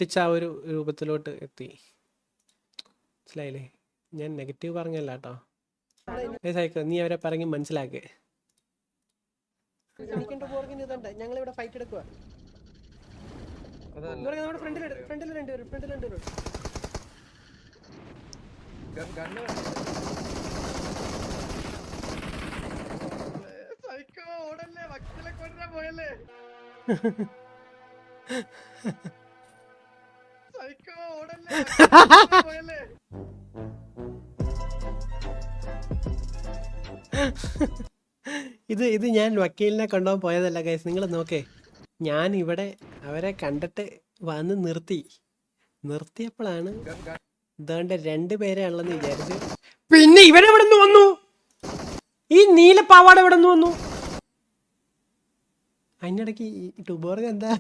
പൊട്ടിച്ച ആ ഒരു രൂപത്തിലോട്ട് എത്തി. മനസ്സിലായില്ലേ? ഞാൻ നെഗറ്റീവ് പറഞ്ഞല്ല കേട്ടോ. സൈക്കോ, നീ അവരെ പറഞ്ഞ് മനസ്സിലാക്കേ. ഞങ്ങളിവിടെ ഫൈറ്റ് എടുക്കുക. നമ്മുടെ ഫ്രണ്ടിൽ രണ്ടുപേരും. ഇത് ഞാൻ വക്കീലിനെ കൊണ്ടുപോകാൻ പോയതല്ല ഗൈസ്, നിങ്ങൾ നോക്കേ. ഞാൻ ഇവിടെ അവരെ കണ്ടിട്ട് വന്ന് നിർത്തിയപ്പോഴാണ് ഇതാണ്ട് 2 പേരെയാണല്ലെന്ന് വിചാരിച്ചു. പിന്നെ ഇവരെവിടെ നിന്ന് വന്നു? ഈ നീല പാവാട എവിടെ നിന്ന് വന്നു? അതിനിടയ്ക്ക് ഈ ടുബോർഗ് എന്താ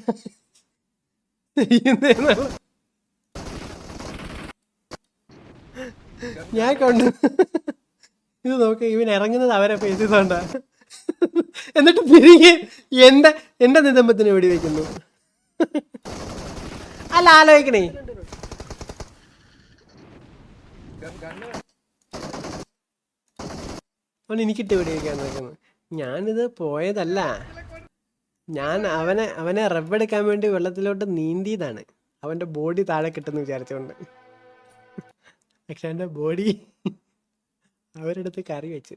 ഞാൻ കൊണ്ട് ഇത് നോക്ക്, ഇവൻ ഇറങ്ങുന്നത് അവരെ ഫേസ് ചെയ്തോണ്ടാ. എന്നിട്ട് തിരികെ എന്റെ നിതംബത്തിന് വെടിവെക്കുന്നു. അല്ല, ആലോചിക്കണേ, അവൻ എനിക്കിട്ട് വെടിവെക്കാൻ നോക്കുന്നു. ഞാനിത് പോയതല്ല, ഞാൻ അവനെ റബ്ബെടുക്കാൻ വേണ്ടി വെള്ളത്തിലോട്ട് നീന്തിയതാണ്. അവന്റെ ബോഡി താഴെ കിട്ടുന്നു വിചാരിച്ചോണ്ട്. പക്ഷെ അവന്റെ ബോഡി അവരെടുത്ത് കറി വെച്ച്.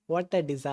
What A design.